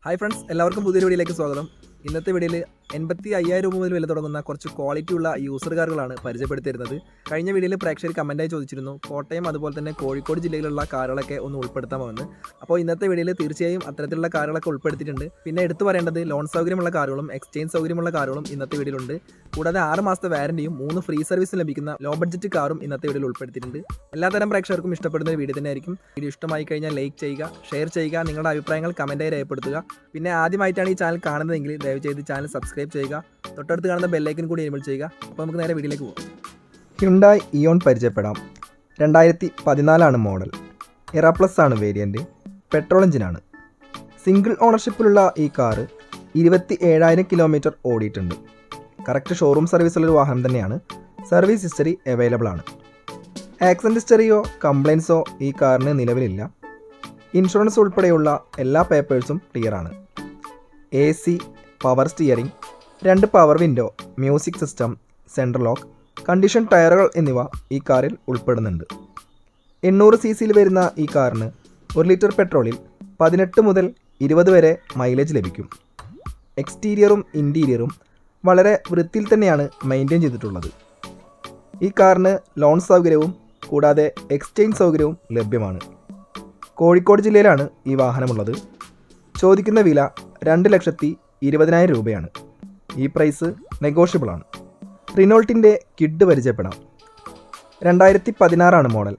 Hi friends, എല്ലാവർക്കും പുതിയൊരു വീഡിയോയിലേക്ക് സ്വാഗതം. ഇന്നത്തെ വീഡിയോയിൽ 85,000 രൂപ മുതൽ വില തുടങ്ങുന്ന കുറച്ച് ക്വാളിറ്റിയുള്ള യൂസർ കാറുകളാണ് പരിചയപ്പെടുത്തിയിരുന്നത്. കഴിഞ്ഞ വീഡിയോയിൽ പ്രേക്ഷകർ കമൻറ്റായി ചോദിച്ചിരുന്നു കോട്ടയം അതുപോലെ തന്നെ കോഴിക്കോട് ജില്ലയിലുള്ള കാറുകളൊക്കെ ഒന്ന് ഉൾപ്പെടുത്താമെന്ന്. അപ്പോൾ ഇന്നത്തെ വീഡിയോയിൽ തീർച്ചയായും അത്തരത്തിലുള്ള കാറുകളൊക്കെ ഉൾപ്പെടുത്തിയിട്ടുണ്ട്. പിന്നെ എടുത്തു പറയേണ്ടത് ലോൺ സൗകര്യമുള്ള കാറുകളും എക്സ്ചേഞ്ച് സൗകര്യമുള്ള കാറുകളും ഇന്നത്തെ വീഡിയോയിലുണ്ട്. കൂടാതെ 6 മാസത്തെ വാറന്റിയും 3 ഫ്രീ സർവീസും ലഭിക്കുന്ന ലോ ബഡ്ജറ്റ് കാറും ഇന്നത്തെ വീഡിയോയിൽ ഉൾപ്പെടുത്തിയിട്ടുണ്ട്. എല്ലാത്തരം പ്രേക്ഷകർക്കും ഇഷ്ടപ്പെടുന്ന ഒരു വീഡിയോ തന്നെയായിരിക്കും. വീഡിയോ ഇഷ്ടമായി കഴിഞ്ഞാൽ ലൈക്ക് ചെയ്യുക, ഷെയർ ചെയ്യുക, നിങ്ങളുടെ അഭിപ്രായങ്ങൾ കമൻറ്റായി രേഖപ്പെടുത്തുക. പിന്നെ ആദ്യമായിട്ടാണ് ഈ ചാനൽ കാണുന്നതെങ്കിൽ ദയവ് ചെയ്ത് ചാനൽ സബ്സ്ക്രൈബ് ചെയ്യുക, തൊട്ടടുത്ത് കാണുന്ന ബെല്ലൈക്കൻ കൂടി എനേബിൾ ചെയ്യുക. അപ്പോൾ നമുക്ക് നേരെ വീഡിയോയിലേക്ക് പോകാം. ഹ്യുണ്ടായി ഇയോൺ പരിചയപ്പെടാം. 2014 മോഡൽ, എറ പ്ലസ് ആണ് വേരിയൻറ്റ്, പെട്രോൾ എഞ്ചിനാണ്. സിംഗിൾ ഓണർഷിപ്പിലുള്ള ഈ കാറ് 27,000 കിലോമീറ്റർ ഓടിയിട്ടുണ്ട്. കറക്റ്റ് ഷോറൂം സർവീസുള്ളൊരു വാഹനം തന്നെയാണ്. സർവീസ് ഹിസ്റ്ററി അവൈലബിൾ ആണ്. ആക്സിഡൻറ്റ് ഹിസ്റ്ററിയോ കംപ്ലയിൻസോ ഈ കാറിന് നിലവിലില്ല. ഇൻഷുറൻസ് ഉൾപ്പെടെയുള്ള എല്ലാ പേപ്പേഴ്സും ക്ലിയർ ആണ്. AC, power steering, 2 power window, music system, central lock, condition ടയറുകൾ എന്നിവ ഈ കാറിൽ ഉൾപ്പെടുന്നുണ്ട്. 800 cc വരുന്ന ഈ കാറിന് 1 ലിറ്റർ പെട്രോളിൽ 18 മുതൽ 20 വരെ മൈലേജ് ലഭിക്കും. എക്സ്റ്റീരിയറും ഇൻറ്റീരിയറും വളരെ വൃത്തിയിൽ തന്നെയാണ് മെയിൻറ്റെയിൻ ചെയ്തിട്ടുള്ളത്. ഈ കാറിന് ലോൺ സൗകര്യവും കൂടാതെ എക്സ്ചേഞ്ച് സൗകര്യവും ലഭ്യമാണ്. കോഴിക്കോട് ജില്ലയിലാണ് ഈ വാഹനമുള്ളത്. ചോദിക്കുന്ന വില 2,20,000 രൂപയാണ്. ഈ പ്രൈസ് നെഗോഷ്യബിൾ ആണ്. റിനോൾട്ടിൻ്റെ കിഡ് പരിചയപ്പെടാം. 2016 മോഡൽ,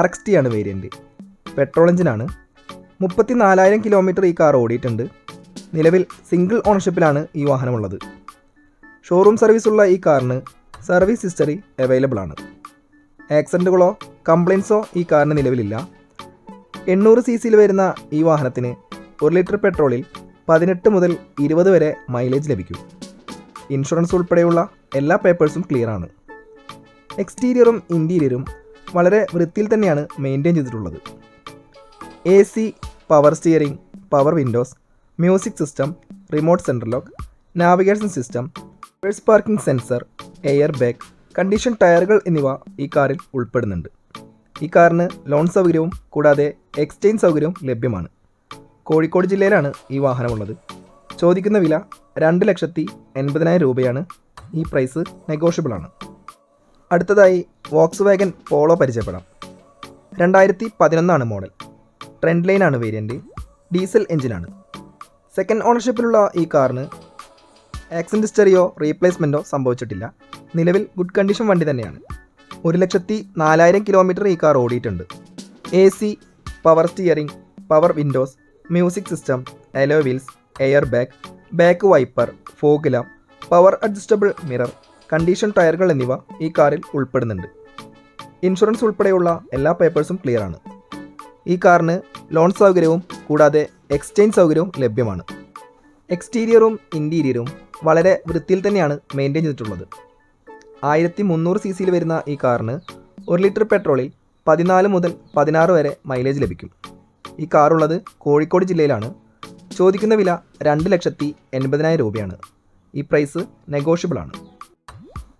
RXT ആണ് വേരിയൻറ്റ്, പെട്രോൾ എഞ്ചിനാണ്. 34,000 കിലോമീറ്റർ ഈ കാർ ഓടിയിട്ടുണ്ട്. നിലവിൽ സിംഗിൾ ഓണർഷിപ്പിലാണ് ഈ വാഹനമുള്ളത്. ഷോറൂം സർവീസുള്ള ഈ കാറിന് സർവീസ് ഹിസ്റ്ററി അവൈലബിൾ ആണ്. ആക്സിഡൻറ്റുകളോ കംപ്ലയിൻസോ ഈ കാറിന് നിലവിലില്ല. 800 cc വരുന്ന ഈ വാഹനത്തിന് 1 ലിറ്റർ പെട്രോളിൽ 18 മുതൽ 20 വരെ മൈലേജ് ലഭിക്കും. ഇൻഷുറൻസ് ഉൾപ്പെടെയുള്ള എല്ലാ പേപ്പേഴ്സും ക്ലിയർ ആണ്. എക്സ്റ്റീരിയറും ഇൻറ്റീരിയറും വളരെ വൃത്തിയിൽ തന്നെയാണ് മെയിൻറ്റെയിൻ ചെയ്തിട്ടുള്ളത്. AC, power steering, power windows, music system, remote central lock, navigation system, reverse parking sensor, air bag, condition ടയറുകൾ എന്നിവ ഈ കാറിൽ ഉൾപ്പെടുന്നുണ്ട്. ഈ കാറിന് ലോൺ സൗകര്യവും കൂടാതെ എക്സ്ചേഞ്ച് സൗകര്യവും ലഭ്യമാണ്. കോഴിക്കോട് ജില്ലയിലാണ് ഈ വാഹനമുള്ളത്. ചോദിക്കുന്ന വില 2,80,000 രൂപയാണ്. ഈ പ്രൈസ് നെഗോഷ്യബിൾ ആണ്. അടുത്തതായി വോക്സ് വാഗൻ പോളോ പരിചയപ്പെടാം. 2011 മോഡൽ, ട്രെൻഡ് ലൈൻ ആണ് വേരിയൻറ്റ്, ഡീസൽ എഞ്ചിനാണ്. സെക്കൻഡ് ഓണർഷിപ്പിലുള്ള ഈ കാറിന് ആക്സിഡൻറ്റ് ഹിസ്റ്ററിയോ റീപ്ലേസ്മെൻറ്റോ സംഭവിച്ചിട്ടില്ല. നിലവിൽ ഗുഡ് കണ്ടീഷൻ വണ്ടി തന്നെയാണ്. 1,04,000 കിലോമീറ്റർ ഈ കാർ ഓടിയിട്ടുണ്ട്. AC, power steering, power windows, music system, alloy wheels, air bag, back wiper, fog lamp, power adjustable mirror, condition ടയറുകൾ എന്നിവ ഈ കാറിൽ ഉൾപ്പെടുന്നുണ്ട്. ഇൻഷുറൻസ് ഉൾപ്പെടെയുള്ള എല്ലാ പേപ്പേഴ്സും ക്ലിയർ ആണ്. ഈ കാറിന് ലോൺ സൗകര്യവും കൂടാതെ എക്സ്ചേഞ്ച് സൗകര്യവും ലഭ്യമാണ്. എക്സ്റ്റീരിയറും ഇൻറ്റീരിയറും വളരെ വൃത്തിയിൽ തന്നെയാണ് മെയിൻറ്റെയിൻ ചെയ്തിട്ടുള്ളത്. 1300 cc വരുന്ന ഈ കാറിന് 1 ലിറ്റർ പെട്രോളിൽ 14 മുതൽ 16 വരെ മൈലേജ് ലഭിക്കും. ഈ കാറുള്ളത് കോഴിക്കോട് ജില്ലയിലാണ്. ചോദിക്കുന്ന വില 2,80,000 രൂപയാണ്. ഈ പ്രൈസ് നെഗോഷ്യബിൾ ആണ്.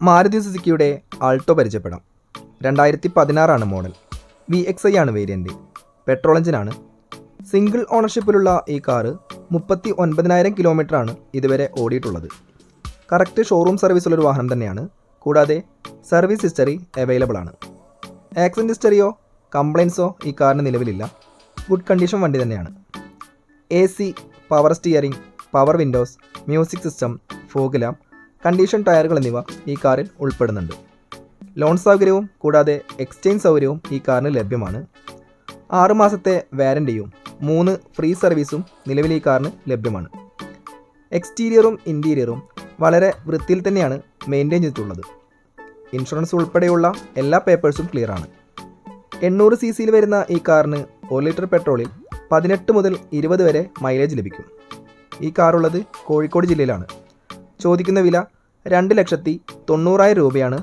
മാരുതി സുസുക്കിയുടെ ആൾട്ടോ പരിചയപ്പെടാം. 2016 മോഡൽ, VXI ആണ് വേരിയൻറ്റ്, പെട്രോൾ എഞ്ചിനാണ്. സിംഗിൾ ഓണർഷിപ്പിലുള്ള ഈ കാറ് 39,000 കിലോമീറ്ററാണ് ഇതുവരെ ഓടിയിട്ടുള്ളത്. കറക്റ്റ് ഷോറൂം സർവീസുള്ളൊരു വാഹനം തന്നെയാണ്. കൂടാതെ സർവീസ് ഹിസ്റ്ററി അവൈലബിൾ ആണ്. ആക്സിഡൻറ്റ് ഹിസ്റ്ററിയോ കംപ്ലയിൻസോ ഈ കാറിന് നിലവിലില്ല. ഗുഡ് കണ്ടീഷൻ വണ്ടി തന്നെയാണ്. AC, power steering, power windows, music system, fog lamp, condition ടയറുകൾ എന്നിവ ഈ കാറിൽ ഉൾപ്പെടുന്നുണ്ട്. ലോൺ സൗകര്യവും കൂടാതെ എക്സ്ചേഞ്ച് സൗകര്യവും ഈ കാറിന് ലഭ്യമാണ്. 6 മാസത്തെ വാറൻറ്റിയും 3 ഫ്രീ സർവീസും നിലവിൽ ഈ കാറിന് ലഭ്യമാണ്. എക്സ്റ്റീരിയറും ഇൻറ്റീരിയറും വളരെ വൃത്തിയിൽ തന്നെയാണ് മെയിൻറ്റെയിൻ ചെയ്തിട്ടുള്ളത്. ഇൻഷുറൻസ് ഉൾപ്പെടെയുള്ള എല്ലാ പേപ്പേഴ്സും ക്ലിയർ ആണ്. 800 cc വരുന്ന ഈ കാറിന് 1 ലിറ്റർ പെട്രോളിൽ 18 മുതൽ 20 വരെ മൈലേജ് ലഭിക്കും. ഈ കാറുള്ളത് കോഴിക്കോട് ജില്ലയിലാണ്. ചോദിക്കുന്ന വില 2,90,000 രൂപയാണ്.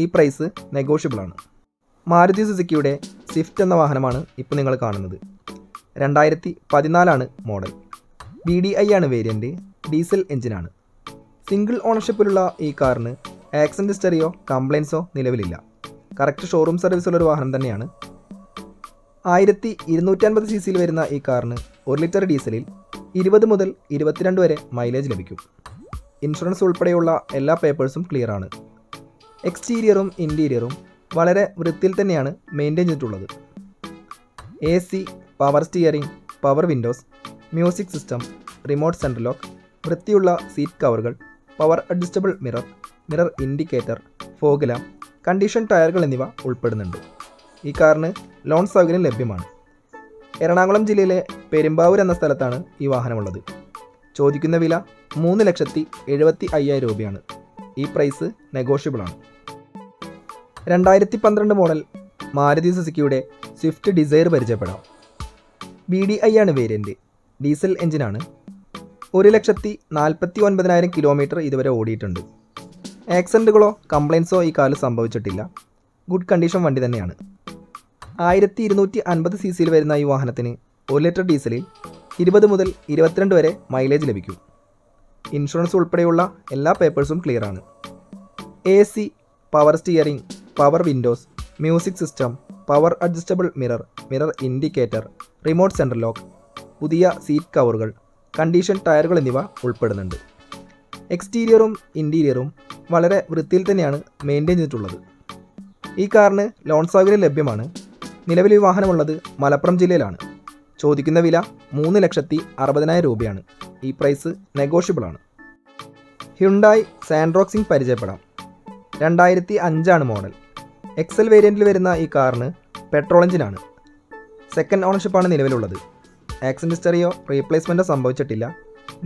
ഈ പ്രൈസ് നെഗോഷ്യബിൾ ആണ്. മാരുതി സുസുക്കിയുടെ സ്വിഫ്റ്റ് എന്ന വാഹനമാണ് ഇപ്പോൾ നിങ്ങൾ കാണുന്നത്. 2014 മോഡൽ, VDI ആണ് വേരിയൻറ്റ്, ഡീസൽ എഞ്ചിനാണ്. സിംഗിൾ ഓണർഷിപ്പിലുള്ള ഈ കാറിന് ആക്സിഡൻറ്റ് ഹിസ്റ്ററിയോ കംപ്ലയിൻസോ നിലവിലില്ല. കറക്റ്റ് ഷോറൂം സർവീസുള്ളൊരു വാഹനം തന്നെയാണ്. 1250 cc വരുന്ന ഈ കാറിന് 1 ലിറ്റർ ഡീസലിൽ 20 മുതൽ 22 വരെ മൈലേജ് ലഭിക്കും. ഇൻഷുറൻസ് ഉൾപ്പെടെയുള്ള എല്ലാ പേപ്പേഴ്സും ക്ലിയറാണ്. എക്സ്റ്റീരിയറും ഇൻറ്റീരിയറും വളരെ വൃത്തിയിൽ തന്നെയാണ് മെയിൻറ്റെയിൻ ചെയ്തിട്ടുള്ളത്. AC, power steering, power windows, music system, remote central lock, വൃത്തിയുള്ള സീറ്റ് കവറുകൾ, power adjustable mirror, mirror indicator, fog lamp, condition ടയറുകൾ എന്നിവ ഉൾപ്പെടുന്നുണ്ട്. ഈ കാറിന് ലോൺ സൗകര്യം ലഭ്യമാണ്. എറണാകുളം ജില്ലയിലെ പെരുമ്പാവൂർ എന്ന സ്ഥലത്താണ് ഈ വാഹനമുള്ളത്. ചോദിക്കുന്ന വില 3,75,000 രൂപയാണ്. ഈ പ്രൈസ് നെഗോഷ്യബിളാണ്. 2012 മോഡൽ മാരുതി സുസുക്കിയുടെ സ്വിഫ്റ്റ് ഡിസൈർ പരിചയപ്പെടാം. BDI ആണ് വേരിയൻറ്റ്. ഡീസൽ എഞ്ചിനാണ്. 1,49,000 കിലോമീറ്റർ ഇതുവരെ ഓടിയിട്ടുണ്ട്. ആക്സിഡൻറ്റുകളോ കംപ്ലയിൻസോ ഈ കാറിൽ സംഭവിച്ചിട്ടില്ല. ഗുഡ് കണ്ടീഷൻ വണ്ടി തന്നെയാണ്. 1250 cc വരുന്ന ഈ വാഹനത്തിന് 1 ലിറ്റർ ഡീസലിൽ 20 മുതൽ 22 വരെ മൈലേജ് ലഭിക്കും. ഇൻഷുറൻസ് ഉൾപ്പെടെയുള്ള എല്ലാ പേപ്പേഴ്സും ക്ലിയറാണ്. AC, power steering, power windows, music system, power adjustable mirror, mirror indicator, remote central lock, പുതിയ സീറ്റ് കവറുകൾ, കണ്ടീഷൻ ടയറുകൾ എന്നിവ ഉൾപ്പെടുന്നുണ്ട്. എക്സ്റ്റീരിയറും ഇൻറ്റീരിയറും വളരെ വൃത്തിയിൽ തന്നെയാണ് മെയിൻറ്റെയിൻ ചെയ്തിട്ടുള്ളത്. ഈ കാറിന് ലോൺ സൗകര്യം ലഭ്യമാണ്. നിലവിൽ ഈ വാഹനമുള്ളത് മലപ്പുറം ജില്ലയിലാണ്. ചോദിക്കുന്ന വില 3,60,000 രൂപയാണ്. ഈ പ്രൈസ് നെഗോഷ്യബിളാണ്. ഹ്യുണ്ടായി സാൻട്രോക്സിംഗ് പരിചയപ്പെടാം. 2005 മോഡൽ. XL വേരിയൻറ്റിൽ വരുന്ന ഈ കാറിന് പെട്രോൾ എഞ്ചിനാണ്. സെക്കൻഡ് ഓണർഷിപ്പാണ് നിലവിലുള്ളത്. ആക്സിഡൻറ്റ് ഹിസ്റ്ററിയോ റീപ്ലേസ്മെൻറ്റോ സംഭവിച്ചിട്ടില്ല.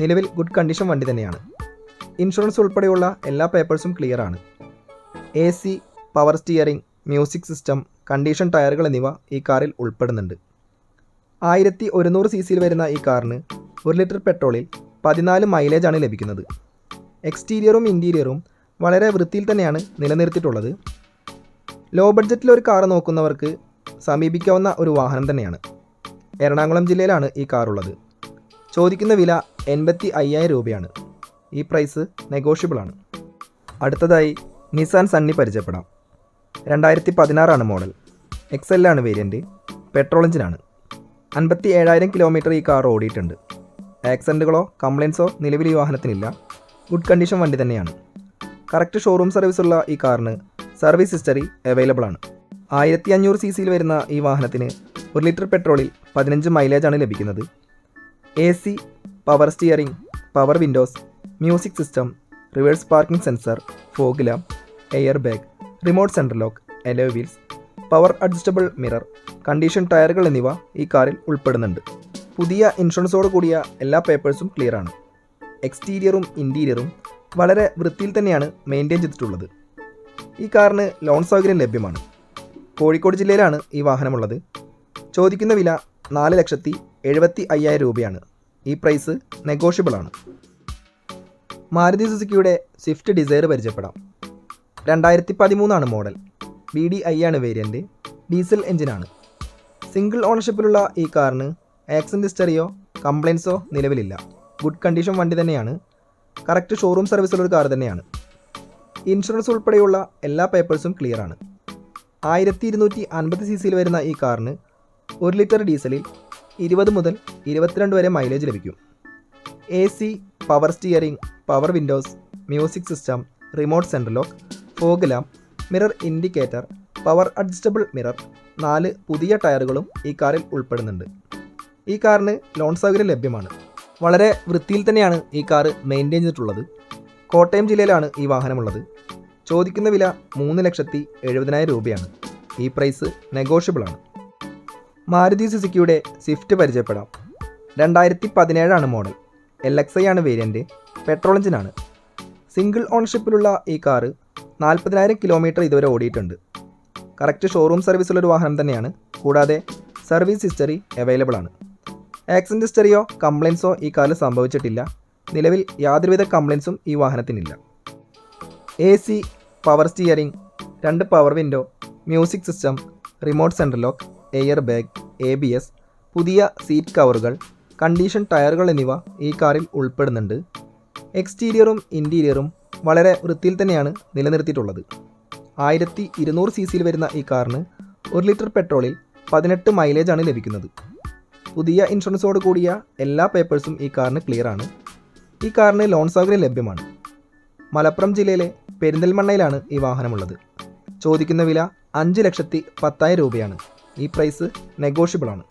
നിലവിൽ ഗുഡ് കണ്ടീഷൻ വണ്ടി തന്നെയാണ്. ഇൻഷുറൻസ് ഉൾപ്പെടെയുള്ള എല്ലാ പേപ്പേഴ്സും ക്ലിയറാണ്. AC, power steering, music system, condition ടയറുകൾ എന്നിവ ഈ കാറിൽ ഉൾപ്പെടുന്നുണ്ട്. 1100 cc വരുന്ന ഈ കാറിന് 1 ലിറ്റർ പെട്രോളിൽ 14 മൈലേജാണ് ലഭിക്കുന്നത്. എക്സ്റ്റീരിയറും ഇൻറ്റീരിയറും വളരെ വൃത്തിയിൽ തന്നെയാണ് നിലനിർത്തിയിട്ടുള്ളത്. ലോ ബഡ്ജറ്റിൽ ഒരു കാർ നോക്കുന്നവർക്ക് സമീപിക്കാവുന്ന ഒരു വാഹനം തന്നെയാണ്. എറണാകുളം ജില്ലയിലാണ് ഈ കാറുള്ളത്. ചോദിക്കുന്ന വില 85,000 രൂപയാണ്. ഈ പ്രൈസ് നെഗോഷ്യബിളാണ്. അടുത്തതായി നിസാൻ സണ്ണി പരിചയപ്പെടാം. 2016 മോഡൽ. XL ആണ് വേരിയൻറ്റ്. പെട്രോൾ എഞ്ചിനാണ്. 57,000 കിലോമീറ്റർ ഈ കാർ ഓടിയിട്ടുണ്ട്. ആക്സിഡൻറ്റുകളോ കംപ്ലയിൻസോ നിലവിൽ ഈ വാഹനത്തിനില്ല. ഗുഡ് കണ്ടീഷൻ വണ്ടി തന്നെയാണ്. കറക്റ്റ് ഷോറൂം സർവീസുള്ള ഈ കാറിന് സർവീസ് ഹിസ്റ്ററി അവൈലബിൾ ആണ്. 1500 cc വരുന്ന ഈ വാഹനത്തിന് 1 ലിറ്റർ പെട്രോളിൽ 15 മൈലേജാണ് ലഭിക്കുന്നത്. AC, power steering, power windows, music system, reverse parking sensor, fog lamp, air bag, remote central lock, alloy wheels, power adjustable mirror, condition ടയറുകൾ എന്നിവ ഈ കാറിൽ ഉൾപ്പെടുന്നുണ്ട്. പുതിയ ഇൻഷുറൻസോട് കൂടിയ എല്ലാ പേപ്പേഴ്സും ക്ലിയറാണ്. എക്സ്റ്റീരിയറും ഇൻറ്റീരിയറും വളരെ വൃത്തിയിൽ തന്നെയാണ് മെയിൻറ്റെയിൻ ചെയ്തിട്ടുള്ളത്. ഈ കാറിന് ലോൺ സൗകര്യം ലഭ്യമാണ്. കോഴിക്കോട് ജില്ലയിലാണ് ഈ വാഹനമുള്ളത്. ചോദിക്കുന്ന വില 4,75,000 രൂപയാണ്. ഈ പ്രൈസ് നെഗോഷ്യബിളാണ്. മാരുതി സുസുക്കിയുടെ സ്വിഫ്റ്റ് ഡിസൈർ പരിചയപ്പെടാം. 2013 മോഡൽ. BDI ആണ് വേരിയൻറ്റ്. ഡീസൽ എഞ്ചിനാണ്. സിംഗിൾ ഓണർഷിപ്പിലുള്ള ഈ കാറിന് ആക്സിഡൻറ്റ് ഹിസ്റ്ററിയോ കംപ്ലയിൻസോ നിലവിലില്ല. ഗുഡ് കണ്ടീഷൻ വണ്ടി തന്നെയാണ്. കറക്റ്റ് ഷോറൂം സർവീസുള്ളൊരു കാർ തന്നെയാണ്. ഇൻഷുറൻസ് ഉൾപ്പെടെയുള്ള എല്ലാ പേപ്പേഴ്സും ക്ലിയറാണ്. 1250 cc വരുന്ന ഈ കാറിന് 1 ലിറ്റർ ഡീസലിൽ 20 മുതൽ 22 വരെ മൈലേജ് ലഭിക്കും. AC, power steering, power windows, music system, remote central lock, fog lamp, mirror indicator, power adjustable mirror, 4 പുതിയ ടയറുകളും ഈ കാറിൽ ഉൾപ്പെടുന്നുണ്ട്. ഈ കാറിന് ലോൺ സൗകര്യം ലഭ്യമാണ്. വളരെ വൃത്തിയിൽ തന്നെയാണ് ഈ കാർ മെയിൻറ്റെയിൻ ചെയ്തിട്ടുള്ളത്. കോട്ടയം ജില്ലയിലാണ് ഈ വാഹനമുള്ളത്. ചോദിക്കുന്ന വില 3,70,000 രൂപയാണ്. ഈ പ്രൈസ് നെഗോഷ്യബിളാണ്. മാരുതി സുസുക്കിയുടെ സ്വിഫ്റ്റ് പരിചയപ്പെടാം. 2017 മോഡൽ. LXI ആണ് വേരിയൻറ്റ്. പെട്രോൾ എഞ്ചിനാണ്. സിംഗിൾ ഓണർഷിപ്പിലുള്ള ഈ കാറ് 40,000 കിലോമീറ്റർ ഇതുവരെ ഓടിയിട്ടുണ്ട്. കറക്റ്റ് ഷോറൂം സർവീസുള്ളൊരു വാഹനം തന്നെയാണ്. കൂടാതെ സർവീസ് ഹിസ്റ്ററി അവൈലബിൾ ആണ്. ആക്സിഡൻറ്റ് ഹിസ്റ്ററിയോ കംപ്ലയിൻസോ ഈ കാറിൽ സംഭവിച്ചിട്ടില്ല. നിലവിൽ യാതൊരുവിധ കംപ്ലയിൻസും ഈ വാഹനത്തിനില്ല. AC, power steering, 2 power window, music system, remote central lock, air bag, ABS, പുതിയ സീറ്റ് കവറുകൾ, കണ്ടീഷൻ ടയറുകൾ എന്നിവ ഈ കാറിൽ ഉൾപ്പെടുന്നുണ്ട്. എക്സ്റ്റീരിയറും ഇൻറ്റീരിയറും വളരെ വൃത്തിയിൽ തന്നെയാണ് നിലനിർത്തിയിട്ടുള്ളത്. 1200 cc വരുന്ന ഈ കാറിന് 1 ലിറ്റർ പെട്രോളിൽ 18 മൈലേജാണ് ലഭിക്കുന്നത്. പുതിയ ഇൻഷുറൻസോട് കൂടിയ എല്ലാ പേപ്പേഴ്സും ഈ കാറിന് ക്ലിയർ ആണ്. ഈ കാറിന് ലോൺ സൗകര്യം ലഭ്യമാണ്. മലപ്പുറം ജില്ലയിലെ പെരിന്തൽമണ്ണയിലാണ് ഈ വാഹനമുള്ളത്. ചോദിക്കുന്ന വില 5,10,000 രൂപയാണ്. ഈ പ്രൈസ് നെഗോഷ്യബിൾ ആണ്.